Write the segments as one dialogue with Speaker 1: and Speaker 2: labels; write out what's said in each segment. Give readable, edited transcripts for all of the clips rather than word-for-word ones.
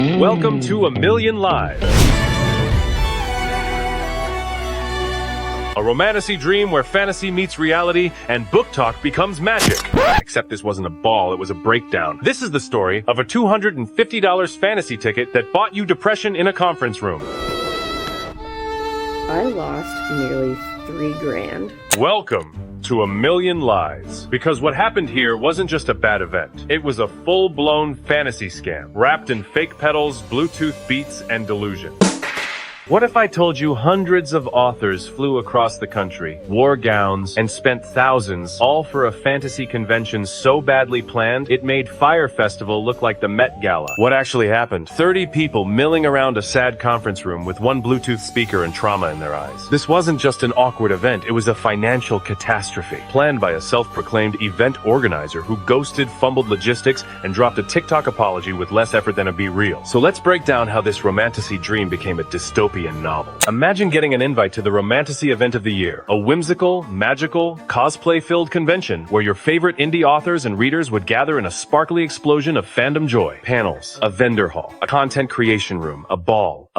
Speaker 1: Welcome to A Million Lives, a romantasy dream where fantasy meets reality and book talk becomes magic. Except this wasn't a ball, it was a breakdown. This is the story of a $250 fantasy ticket that bought you depression in a conference room.
Speaker 2: I lost nearly $3,000.
Speaker 1: Welcome to A Million Lies. Because what happened here wasn't just a bad event. It was a full-blown fantasy scam, wrapped in fake petals, Bluetooth beats, and delusion. What if I told you hundreds of authors flew across the country, wore gowns, and spent thousands, all for a fantasy convention so badly planned, it made Fire Festival look like the Met Gala? What actually happened? 30 people milling around a sad conference room with one Bluetooth speaker and trauma in their eyes. This wasn't just an awkward event, it was a financial catastrophe, planned by a self-proclaimed event organizer who ghosted, fumbled logistics, and dropped a TikTok apology with less effort than a Be Real. So let's break down how this romantasy dream became a dystopian novel. Imagine getting an invite to the romantasy event of the year, a whimsical, magical, cosplay-filled convention where your favorite indie authors and readers would gather in a sparkly explosion of fandom joy. Panels, a vendor hall, a content creation room, a ball.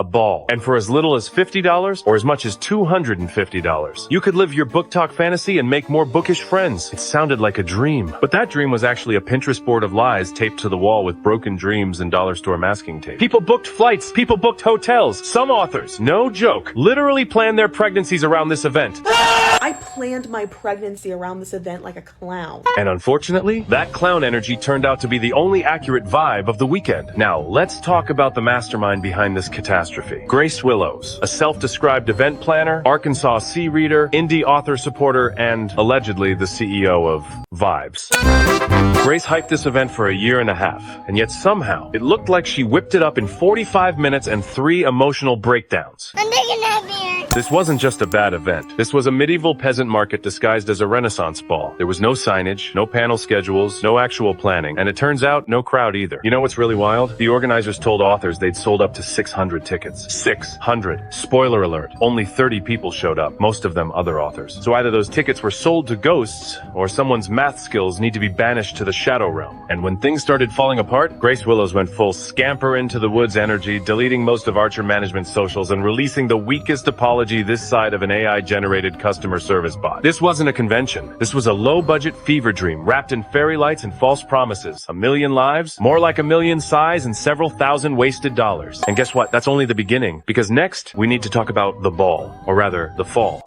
Speaker 1: And for as little as $50 or as much as $250, you could live your BookTok fantasy and make more bookish friends. It sounded like a dream. But that dream was actually a Pinterest board of lies taped to the wall with broken dreams and dollar store masking tape. People booked flights, people booked hotels. Some authors, no joke, literally planned their pregnancies around this event.
Speaker 3: I planned my pregnancy around this event like a clown.
Speaker 1: And unfortunately, that clown energy turned out to be the only accurate vibe of the weekend. Now, let's talk about the mastermind behind this catastrophe. Grace Willows, a self-described event planner, Arkansas Sea reader, indie author supporter, and allegedly the CEO of Vibes. Grace hyped this event for a year and a half, and yet somehow, it looked like she whipped it up in 45 minutes and 3 emotional breakdowns.
Speaker 4: I'm taking that beer.
Speaker 1: This wasn't just a bad event. This was a medieval peasant market disguised as a Renaissance ball. There was no signage, no panel schedules, no actual planning, and it turns out, no crowd either. You know what's really wild? The organizers told authors they'd sold up to 600 tickets. 600. Spoiler alert. Only 30 people showed up, most of them other authors. So either those tickets were sold to ghosts, or someone's math skills need to be banished to the shadow realm. And when things started falling apart, Grace Willows went full scamper into the woods energy, deleting most of Archer Management's socials and releasing the weakest apology this side of an AI-generated customer service bot. This wasn't a convention. This was a low-budget fever dream wrapped in fairy lights and false promises. A million lives, more like a million sighs, and several thousand wasted dollars. And guess what? That's only the beginning, because next we need to talk about the ball, or rather, the fall.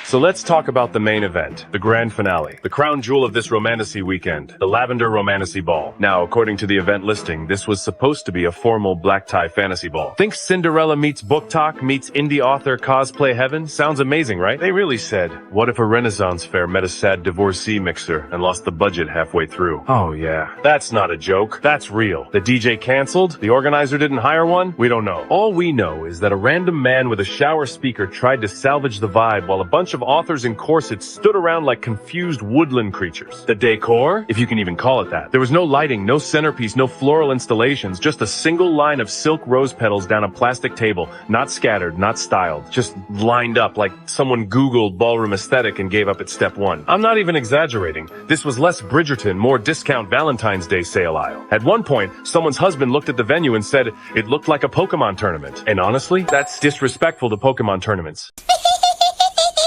Speaker 1: So let's talk about the main event, the grand finale, the crown jewel of this romantasy weekend, the Lavender Romantasy Ball. Now, according to the event listing, this was supposed to be a formal black tie fantasy ball. Think Cinderella meets BookTok meets indie author cosplay heaven? Sounds amazing, right? They really said, what if a Renaissance fair met a sad divorcee mixer and lost the budget halfway through? Oh yeah, that's not a joke. That's real. The DJ canceled? The organizer didn't hire one? We don't know. All we know is that a random man with a shower speaker tried to salvage the vibe while a bunch of authors in corsets stood around like confused woodland creatures. The decor, if you can even call it that. There was no lighting, no centerpiece, no floral installations, just a single line of silk rose petals down a plastic table, not scattered, not styled, just lined up like someone Googled ballroom aesthetic and gave up at step 1. I'm not even exaggerating. This was less Bridgerton, more discount Valentine's Day sale aisle. At one point, someone's husband looked at the venue and said, it looked like a Pokemon tournament. And honestly, that's disrespectful to Pokemon tournaments.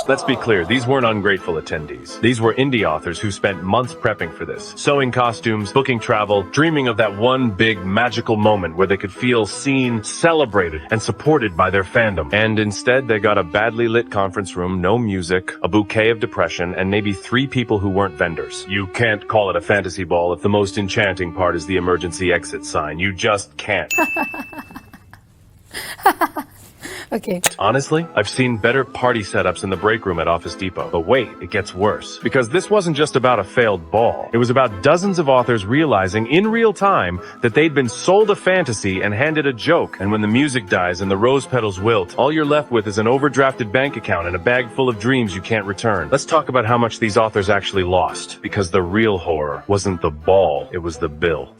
Speaker 1: Let's be clear, these weren't ungrateful attendees. These were indie authors who spent months prepping for this, sewing costumes, booking travel, dreaming of that one big magical moment where they could feel seen, celebrated, and supported by their fandom. And instead, they got a badly lit conference room, no music, a bouquet of depression, and maybe 3 people who weren't vendors. You can't call it a fantasy ball if the most enchanting part is the emergency exit sign. You just can't.
Speaker 4: Okay.
Speaker 1: Honestly, I've seen better party setups in the break room at Office Depot. But wait, it gets worse. Because this wasn't just about a failed ball. It was about dozens of authors realizing in real time that they'd been sold a fantasy and handed a joke. And when the music dies and the rose petals wilt, all you're left with is an overdrafted bank account and a bag full of dreams you can't return. Let's talk about how much these authors actually lost. Because the real horror wasn't the ball, it was the bill.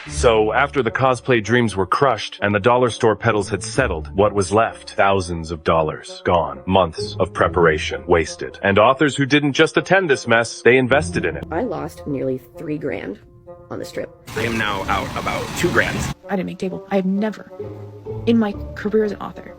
Speaker 1: So, after the cosplay dreams were crushed and the dollar store petals had settled, what was left? Thousands of dollars. Gone. Months of preparation. Wasted. And authors who didn't just attend this mess, they invested in it.
Speaker 2: I lost nearly $3,000. on the strip.
Speaker 5: I am now out about $2,000.
Speaker 6: I didn't make table. I have never, in my career as an author,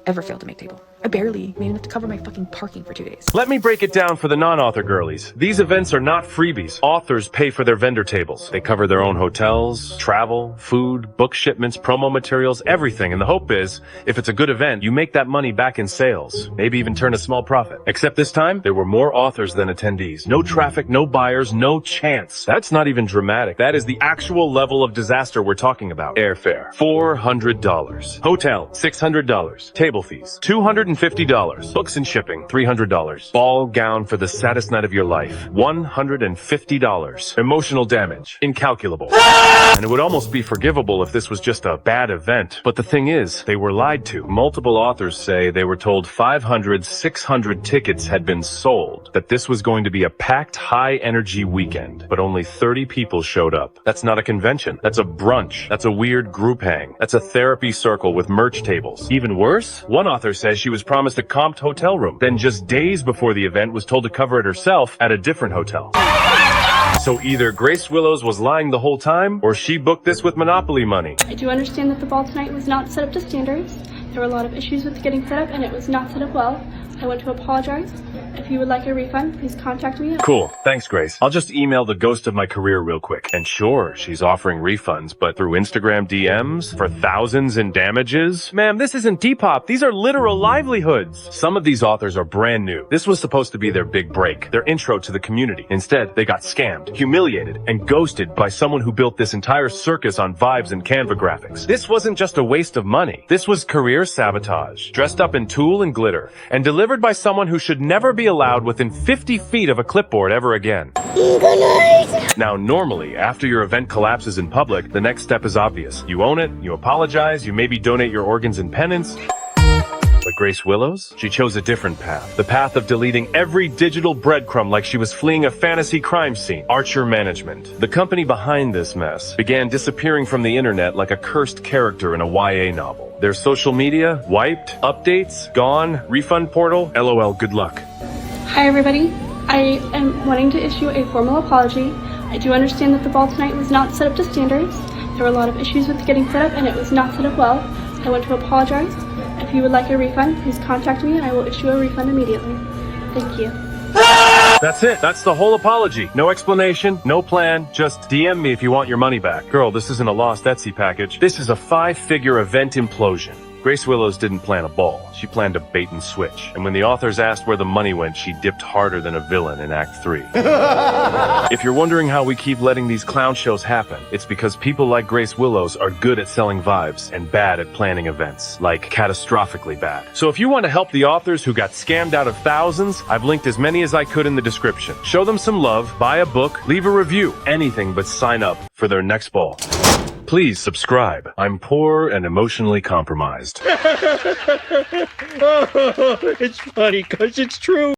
Speaker 6: ever failed to make table. I barely made enough to cover my fucking parking for 2 days.
Speaker 1: Let me break it down for the non-author girlies. These events are not freebies. Authors pay for their vendor tables. They cover their own hotels, travel, food, book shipments, promo materials, everything. And the hope is, if it's a good event, you make that money back in sales. Maybe even turn a small profit. Except this time, there were more authors than attendees. No traffic, no buyers, no chance. That's not even dramatic. That is the actual level of disaster we're talking about. Airfare, $400. Hotel, $600. Table fees, $250. Books and shipping, $300. Ball gown for the saddest night of your life, $150. Emotional damage, incalculable. And it would almost be forgivable if this was just a bad event. But the thing is, they were lied to. Multiple authors say they were told 500, 600 tickets had been sold, that this was going to be a packed, high-energy weekend. But only 30 people showed up. That's not a convention. That's a brunch. That's a weird group hang. That's a therapy circle with merch tables. Even worse, one author says she was promised a comped hotel room, then just days before the event was told to cover it herself at a different hotel. So either Grace Willows was lying the whole time, or she booked this with Monopoly money.
Speaker 7: I do understand that the ball tonight was not set up to standards. There were a lot of issues with getting set up, and it was not set up well. I want to apologize. If you would like a refund, please contact me.
Speaker 1: Cool. Thanks, Grace. I'll just email the ghost of my career real quick. And sure, she's offering refunds, but through Instagram DMs for thousands in damages? Ma'am, this isn't Depop. These are literal livelihoods. Some of these authors are brand new. This was supposed to be their big break, their intro to the community. Instead, they got scammed, humiliated, and ghosted by someone who built this entire circus on vibes and Canva graphics. This wasn't just a waste of money. This was career sabotage, dressed up in tulle and glitter, and delivered by someone who should never be allowed within 50 feet of a clipboard ever again. Now, normally, after your event collapses in public, the next step is obvious. You own it, you apologize, you maybe donate your organs in penance. But Grace Willows? She chose a different path. The path of deleting every digital breadcrumb like she was fleeing a fantasy crime scene. Archer Management, the company behind this mess, began disappearing from the internet like a cursed character in a YA novel. Their social media, wiped, updates, gone, refund portal, LOL, good luck.
Speaker 7: Hi everybody. I am wanting to issue a formal apology. I do understand that the ball tonight was not set up to standards. There were a lot of issues with getting set up, and it was not set up well. I want to apologize. If you would like a refund, please contact me and I will issue a refund immediately. Thank you.
Speaker 1: That's it. That's the whole apology. No explanation, no plan. Just DM me if you want your money back. Girl, this isn't a lost Etsy package. This is a 5-figure event implosion. Grace Willows didn't plan a ball. She planned a bait and switch. And when the authors asked where the money went, she dipped harder than a villain in Act 3. If you're wondering how we keep letting these clown shows happen, it's because people like Grace Willows are good at selling vibes and bad at planning events. Like, catastrophically bad. So if you want to help the authors who got scammed out of thousands, I've linked as many as I could in the description. Show them some love, buy a book, leave a review. Anything but sign up for their next ball. Please subscribe. I'm poor and emotionally compromised.
Speaker 8: It's funny because it's true.